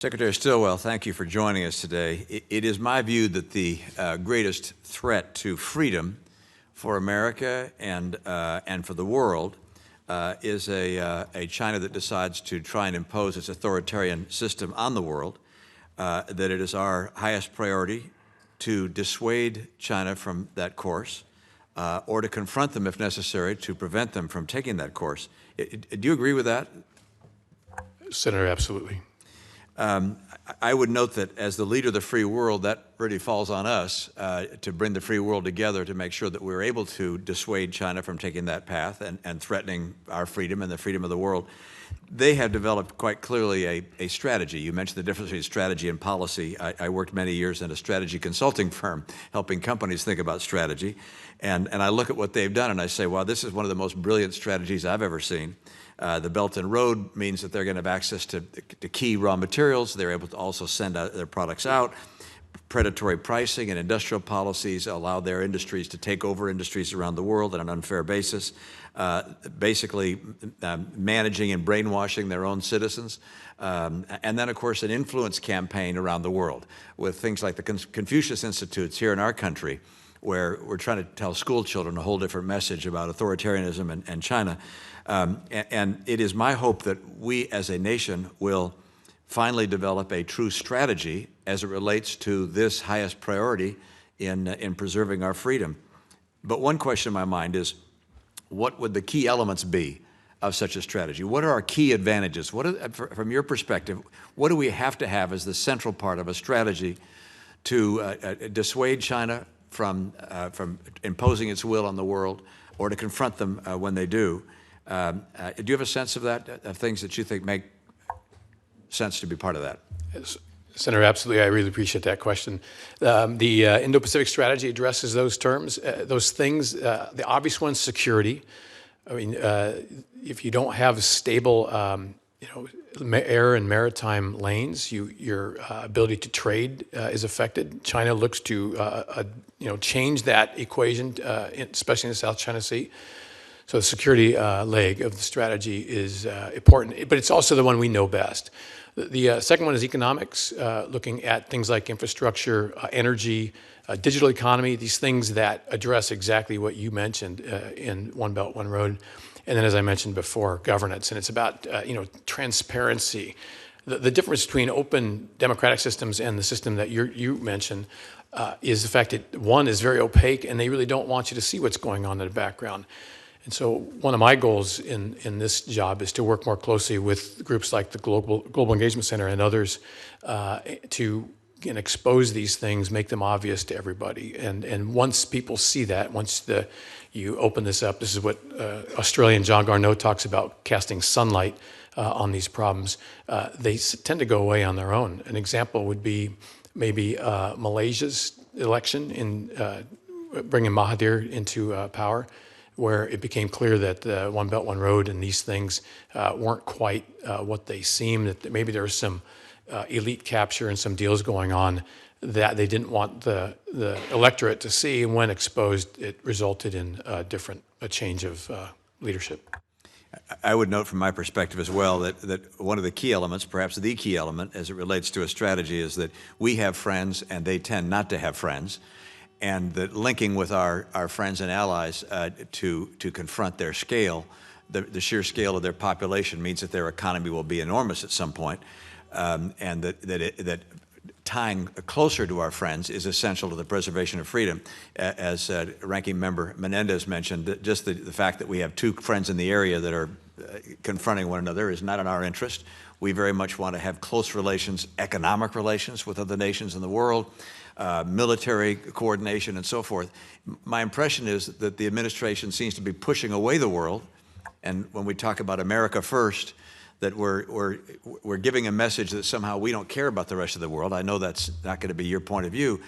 Secretary Stilwell, thank you for joining us today. It is my view that the greatest threat to freedom for America and for the world is a China that decides to try and impose its authoritarian system on the world, that it is our highest priority to dissuade China from that course or to confront them if necessary to prevent them from taking that course. Do you agree with that? Senator, absolutely. I would note that as the leader of the free world, that really falls on us to bring the free world together to make sure that we're able to dissuade China from taking that path and threatening our freedom and the freedom of the world. They have developed quite clearly a strategy. You mentioned the difference between strategy and policy. I worked many years in a strategy consulting firm helping companies think about strategy. And I look at what they've done and I say, wow, this is one of the most brilliant strategies I've ever seen. The Belt and Road means that they're going to have access to key raw materials. They're able to also send their products out. Predatory pricing and industrial policies allow their industries to take over industries around the world on an unfair basis, basically managing and brainwashing their own citizens. And then, of course, an influence campaign around the world with things like the Confucius Institutes here in our country, where we're trying to tell school children a whole different message about authoritarianism and China. And it is my hope that we as a nation will finally develop a true strategy as it relates to this highest priority in preserving our freedom. But one question in my mind is, what would the key elements be of such a strategy? What are our key advantages? From your perspective, what do we have to have as the central part of a strategy to dissuade China from imposing its will on the world or to confront them when they do? Do you have a sense of that, of things that you think make sense to be part of that? Yes. Senator, absolutely. I really appreciate that question. The Indo-Pacific strategy addresses those terms, those things. The obvious one, security. I mean, if you don't have stable, air and maritime lanes, your ability to trade is affected. China looks to, change that equation, especially in the South China Sea. So the security leg of the strategy is important, but it's also the one we know best. The second one is economics, looking at things like infrastructure, energy, digital economy, these things that address exactly what you mentioned in One Belt, One Road. And then, as I mentioned before, governance. And it's about, transparency. The difference between open democratic systems and the system that you mentioned is the fact that one is very opaque and they really don't want you to see what's going on in the background. And so one of my goals in this job is to work more closely with groups like the Global Engagement Center and others to expose these things, make them obvious to everybody. And once people see that, once you open this up, this is what Australian John Garneau talks about, casting sunlight on these problems, they tend to go away on their own. An example would be maybe Malaysia's election in bringing Mahathir into power, where it became clear that the One Belt, One Road and these things weren't quite what they seemed, that maybe there was some elite capture and some deals going on that they didn't want the electorate to see, and when exposed, it resulted in a change of leadership. I would note from my perspective as well that one of the key elements, perhaps the key element as it relates to a strategy, is that we have friends and they tend not to have friends. And that linking with our friends and allies to confront their scale, the sheer scale of their population means that their economy will be enormous at some point, and that tying closer to our friends is essential to the preservation of freedom. As Ranking Member Menendez mentioned, just the fact that we have two friends in the area that are confronting one another is not in our interest. We very much want to have close relations, economic relations with other nations in the world, military coordination and so forth. My impression is that the administration seems to be pushing away the world, and when we talk about America first, that we're giving a message that somehow we don't care about the rest of the world. I know that's not going to be your point of view,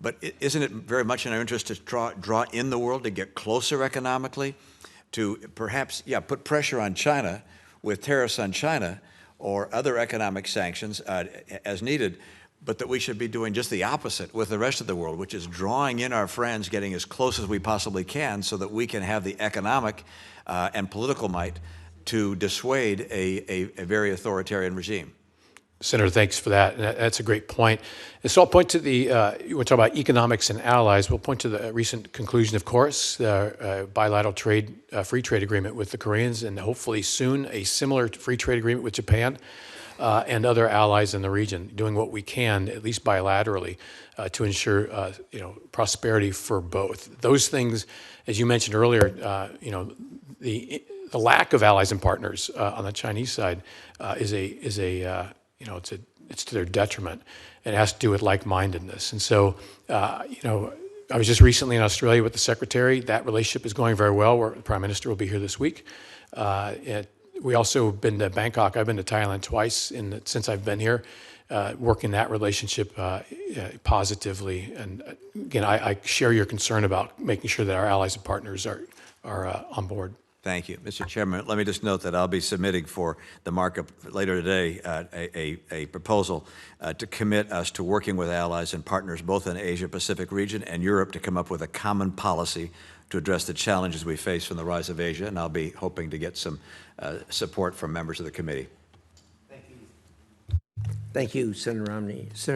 but isn't it very much in our interest to draw in the world, to get closer economically, to perhaps, put pressure on China with tariffs on China or other economic sanctions as needed, but that we should be doing just the opposite with the rest of the world, which is drawing in our friends, getting as close as we possibly can so that we can have the economic and political might to dissuade a very authoritarian regime? Senator, thanks for that. And that's a great point. And so I'll point to the, you want to talk about economics and allies, we'll point to the recent conclusion, of course, the bilateral free trade agreement with the Koreans, and hopefully soon a similar free trade agreement with Japan and other allies in the region, doing what we can, at least bilaterally, to ensure prosperity for both. Those things, as you mentioned earlier, the lack of allies and partners on the Chinese side it's to their detriment. It has to do with like-mindedness. And so, I was just recently in Australia with the Secretary. That relationship is going very well. The Prime Minister will be here this week. We also been to Bangkok. I've been to Thailand twice since I've been here, working that relationship positively. And again, I share your concern about making sure that our allies and partners are on board. Thank you. Mr. Chairman, let me just note that I'll be submitting for the markup later today a proposal to commit us to working with allies and partners both in the Asia-Pacific region and Europe to come up with a common policy to address the challenges we face from the rise of Asia, and I'll be hoping to get some support from members of the committee. Thank you, Senator Romney. Senator